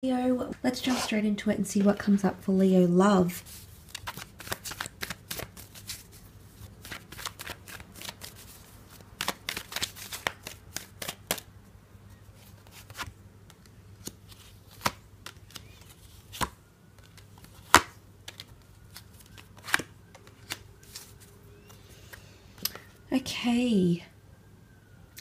Leo, let's jump straight into it and see what comes up for Leo love. Okay.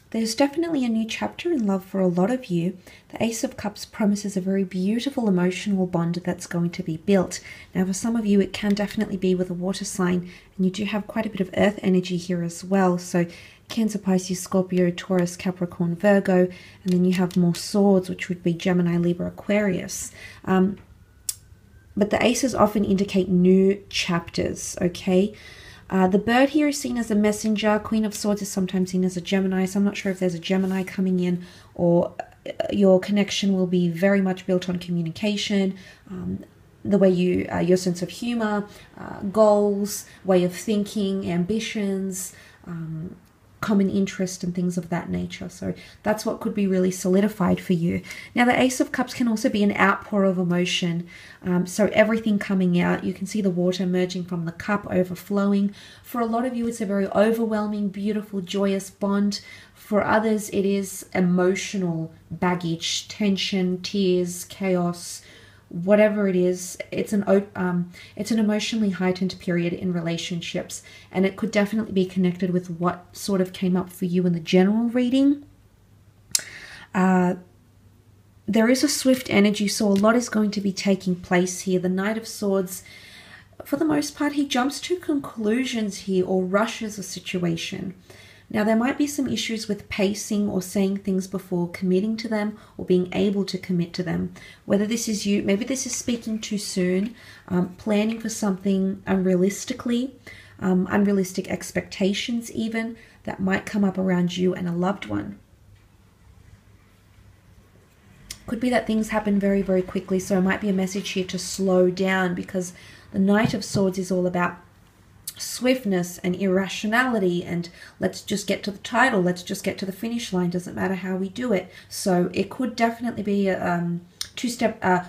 There's definitely a new chapter in love for a lot of you. The Ace of Cups promises a very beautiful emotional bond that's going to be built. Now, for some of you, it can definitely be with a water sign, and you do have quite a bit of earth energy here as well. So Cancer, Pisces, Scorpio, Taurus, Capricorn, Virgo, and then you have more swords, which would be Gemini, Libra, Aquarius. But the aces often indicate new chapters, okay? The bird here is seen as a messenger. Queen of Swords is sometimes seen as a Gemini, so I'm not sure if there's a Gemini coming in, or your connection will be very much built on communication, the way you, your sense of humor, goals, way of thinking, ambitions, common interest and things of that nature. So that's what could be really solidified for you. Now, the Ace of Cups can also be an outpour of emotion. So everything coming out, you can see the water emerging from the cup, overflowing. For a lot of you, it's a very overwhelming, beautiful, joyous bond. For others, it is emotional baggage, tension, tears, chaos, whatever it is. It's an emotionally heightened period in relationships, and it could definitely be connected with what sort of came up for you in the general reading. There is a swift energy, so a lot is going to be taking place here. The Knight of Swords, for the most part, he jumps to conclusions here or rushes a situation. Now, there might be some issues with pacing or saying things before committing to them or being able to commit to them. Whether this is you, maybe this is speaking too soon, planning for something unrealistically, unrealistic expectations even, that might come up around you and a loved one. Could be that things happen very, very quickly, so it might be a message here to slow down, because the Knight of Swords is all about swiftness and irrationality, and let's just get to the title, let's just get to the finish line, doesn't matter how we do it. So it could definitely be a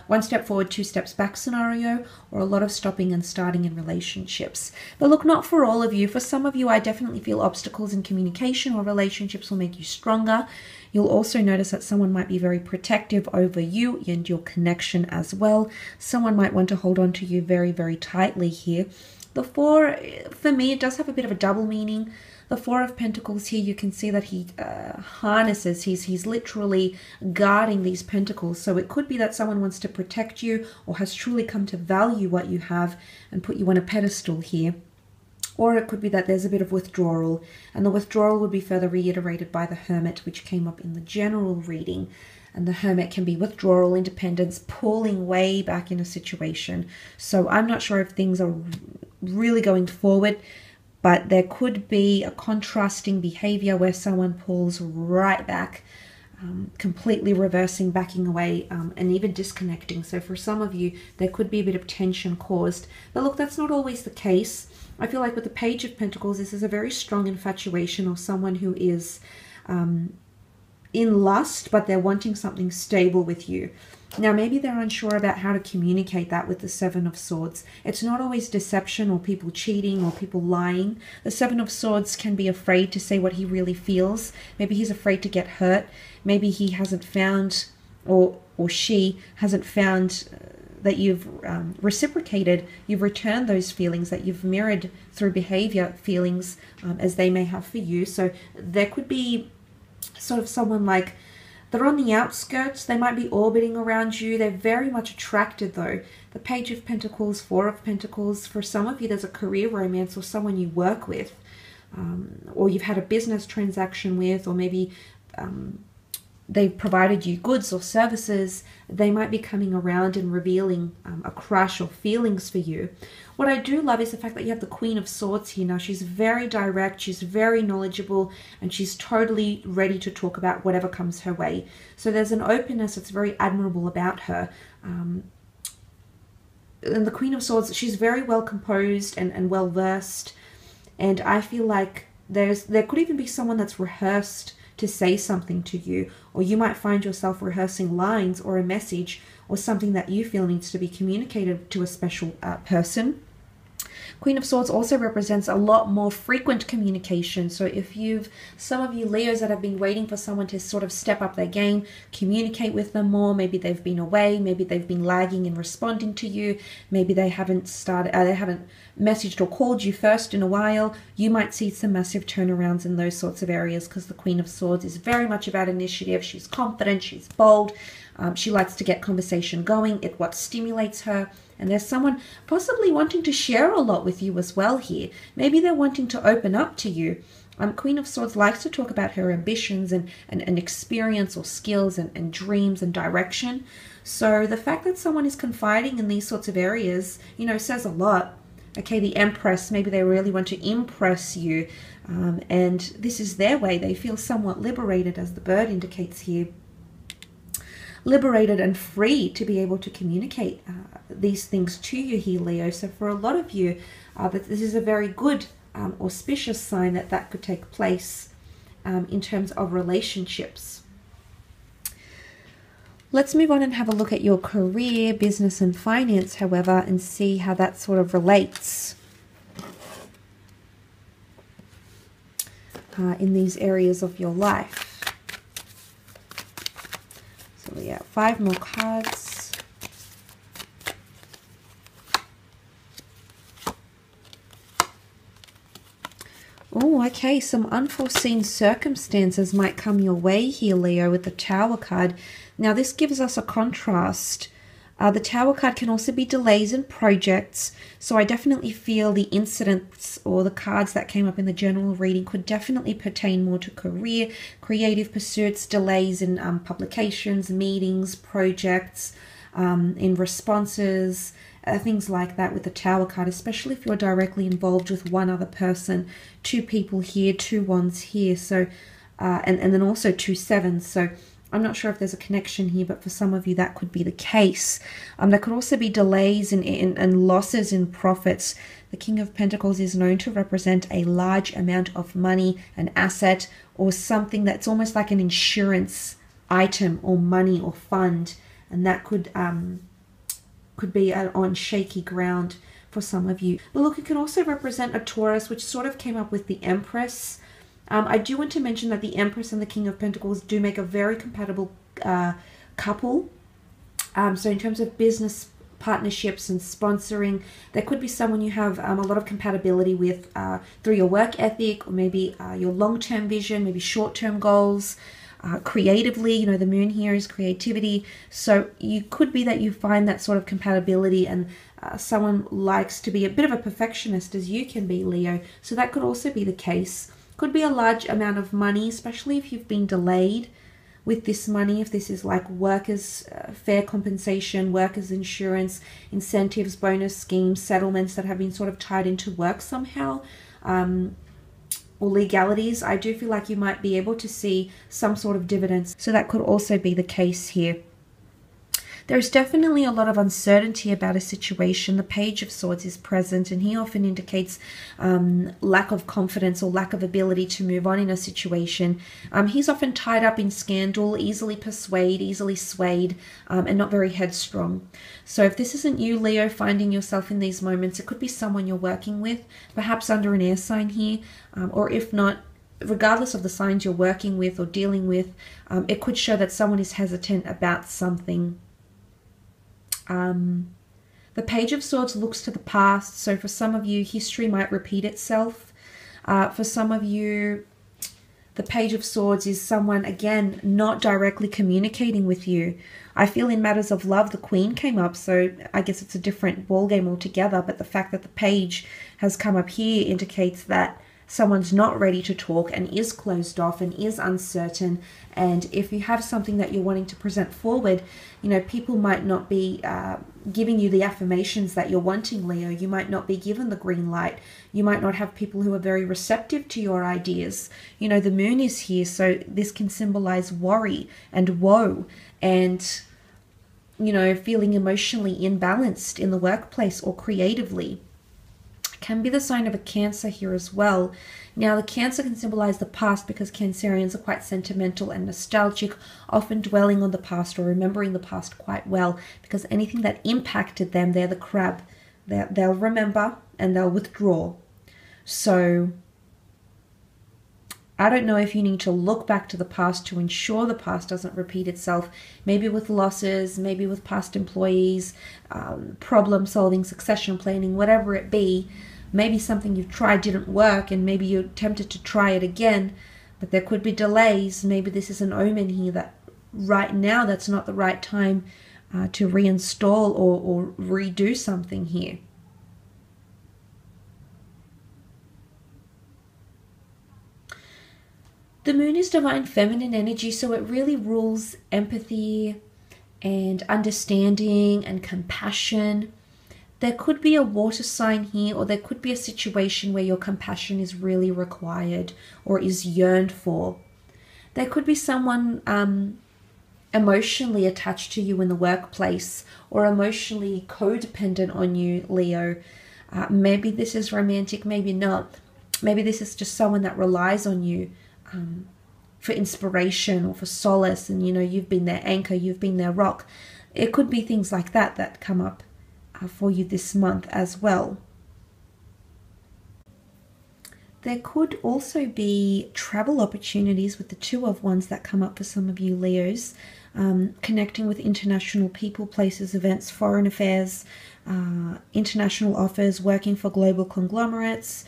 one step forward, two steps back scenario, or a lot of stopping and starting in relationships. But look, not for all of you. For some of you, I definitely feel obstacles in communication or relationships will make you stronger. You'll also notice that someone might be very protective over you and your connection as well. Someone might want to hold on to you very, very tightly here. The Four, for me, it does have a bit of a double meaning. The Four of Pentacles here, you can see that he harnesses, he's literally guarding these pentacles. So it could be that someone wants to protect you or has truly come to value what you have and put you on a pedestal here. Or it could be that there's a bit of withdrawal, and the withdrawal would be further reiterated by the Hermit, which came up in the general reading. And the Hermit can be withdrawal, independence, pulling way back in a situation. So I'm not sure if things are really going forward, but there could be a contrasting behavior where someone pulls right back, completely reversing, backing away, and even disconnecting. So for some of you, there could be a bit of tension caused. But look, that's not always the case. I feel like with the Page of Pentacles, this is a very strong infatuation, or someone who is in lust, but they're wanting something stable with you. Now, maybe they're unsure about how to communicate that with the Seven of Swords. It's not always deception or people cheating or people lying. The Seven of Swords can be afraid to say what he really feels. Maybe he's afraid to get hurt. Maybe he hasn't found, or she hasn't found that you've reciprocated, you've returned those feelings, that you've mirrored through behavior feelings as they may have for you. So there could be sort of someone like, they're on the outskirts, they might be orbiting around you, they're very much attracted though. The Page of Pentacles, Four of Pentacles, for some of you there's a career romance or someone you work with, or you've had a business transaction with, or maybe they've provided you goods or services. They might be coming around and revealing a crush or feelings for you. What I do love is the fact that you have the Queen of Swords here. Now, she's very direct, she's very knowledgeable, and she's totally ready to talk about whatever comes her way. So there's an openness that's very admirable about her. And the Queen of Swords, she's very well composed and well versed. And I feel like there could even be someone that's rehearsed to say something to you, or you might find yourself rehearsing lines or a message or something that you feel needs to be communicated to a special person. Queen of Swords also represents a lot more frequent communication. So if some of you Leos that have been waiting for someone to sort of step up their game, communicate with them more, maybe they've been away, maybe they've been lagging in responding to you, maybe they haven't messaged or called you first in a while, you might see some massive turnarounds in those sorts of areas, because the Queen of Swords is very much about initiative. She's confident, she's bold, she likes to get conversation going. It's what stimulates her. And there's someone possibly wanting to share a lot with you as well here. Maybe they're wanting to open up to you. Queen of Swords likes to talk about her ambitions and experience or skills and dreams and direction. So the fact that someone is confiding in these sorts of areas, you know, says a lot. Okay, the Empress, maybe they really want to impress you. And this is their way. They feel somewhat liberated, as the bird indicates here. Liberated and free to be able to communicate these things to you here, Leo. So for a lot of you, this is a very good auspicious sign that could take place in terms of relationships. Let's move on and have a look at your career, business and finance, however, and see how that sort of relates in these areas of your life. So yeah, 5 more cards. Oh, okay, some unforeseen circumstances might come your way here, Leo, with the Tower card. Now, this gives us a contrast. The Tower card can also be delays in projects, so I definitely feel the incidents or the cards that came up in the general reading could definitely pertain more to career, creative pursuits, delays in publications, meetings, projects, in responses, things like that with the Tower card, especially if you're directly involved with one other person. 2 people here, 2 wands here, so and then also 2 sevens. So I'm not sure if there's a connection here, but for some of you that could be the case. There could also be delays and losses in profits. The King of Pentacles is known to represent a large amount of money, an asset, or something that's almost like an insurance item or money or fund, and that could be on shaky ground for some of you. But look, it can also represent a Taurus, which sort of came up with the Empress. I do want to mention that the Empress and the King of Pentacles do make a very compatible couple. So in terms of business partnerships and sponsoring, there could be someone you have a lot of compatibility with through your work ethic, or maybe your long-term vision, maybe short-term goals. Creatively, you know, the moon here is creativity. So you could be that you find that sort of compatibility, and someone likes to be a bit of a perfectionist, as you can be, Leo. So that could also be the case. Could be a large amount of money, especially if you've been delayed with this money, if this is like workers' fair compensation, workers' insurance, incentives, bonus schemes, settlements that have been sort of tied into work somehow, or legalities. I do feel like you might be able to see some sort of dividends. So that could also be the case here. There's definitely a lot of uncertainty about a situation. The Page of Swords is present, and he often indicates lack of confidence or lack of ability to move on in a situation. He's often tied up in scandal, easily persuaded, easily swayed, and not very headstrong. So if this isn't you, Leo, finding yourself in these moments, it could be someone you're working with, perhaps under an air sign here, or if not, regardless of the signs you're working with or dealing with, it could show that someone is hesitant about something. The Page of Swords looks to the past, so for some of you, history might repeat itself. For some of you, the Page of Swords is someone, again, not directly communicating with you. I feel in matters of love, the Queen came up, so I guess it's a different ballgame altogether, but the fact that the Page has come up here indicates that someone's not ready to talk and is closed off and is uncertain. And if you have something that you're wanting to present forward, you know, people might not be giving you the affirmations that you're wanting, Leo. You might not be given the green light. You might not have people who are very receptive to your ideas. You know, the moon is here, so this can symbolize worry and woe and, you know, feeling emotionally imbalanced in the workplace or creatively. Can be the sign of a Cancer here as well. Now, the Cancer can symbolize the past because Cancerians are quite sentimental and nostalgic, often dwelling on the past or remembering the past quite well, because anything that impacted them, they're the crab. They'll remember and they'll withdraw. So I don't know if you need to look back to the past to ensure the past doesn't repeat itself, maybe with losses, maybe with past employees, problem solving, succession planning, whatever it be. Maybe something you've tried didn't work and maybe you're tempted to try it again, but there could be delays. Maybe this is an omen here that right now that's not the right time to reinstall or redo something here. The moon is divine feminine energy, so it really rules empathy and understanding and compassion. There could be a water sign here, or there could be a situation where your compassion is really required or is yearned for. There could be someone emotionally attached to you in the workplace or emotionally codependent on you, Leo. Maybe this is romantic, maybe not. Maybe this is just someone that relies on you for inspiration or for solace, and you know, you've been their anchor, you've been their rock. It could be things like that that come up for you this month as well. There could also be travel opportunities with the Two of Wands that come up for some of you Leos, connecting with international people, places, events, foreign affairs, international offers, working for global conglomerates,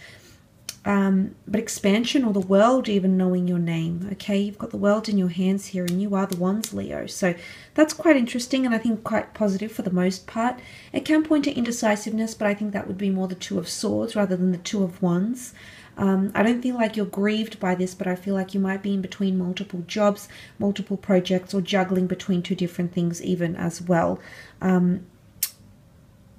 but expansion or the world even knowing your name. Okay, you've got the world in your hands here and you are the Wands, Leo. So that's quite interesting and I think quite positive for the most part. It can point to indecisiveness, but I think that would be more the Two of Swords rather than the Two of Wands. I don't feel like you're grieved by this, but I feel like you might be in between multiple jobs, multiple projects, or juggling between two different things even as well.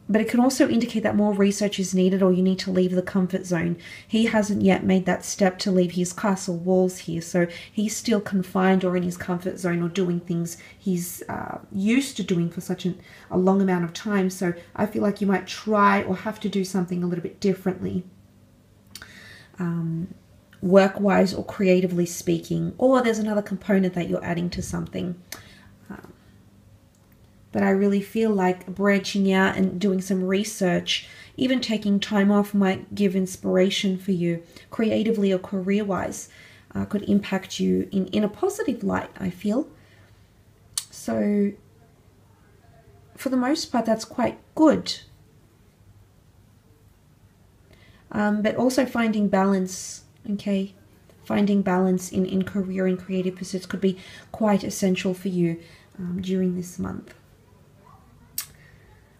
But it can also indicate that more research is needed or you need to leave the comfort zone. He hasn't yet made that step to leave his castle walls here, so he's still confined or in his comfort zone or doing things he's used to doing for such a long amount of time. So I feel like you might try or have to do something a little bit differently, work-wise or creatively speaking, or there's another component that you're adding to something. But I really feel like branching out and doing some research, even taking time off, might give inspiration for you creatively or career-wise, could impact you in a positive light, I feel. So for the most part, that's quite good. But also finding balance, okay? Finding balance in career and creative pursuits could be quite essential for you during this month.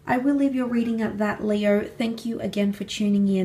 I will leave your reading at that, Leo. Thank you again for tuning in.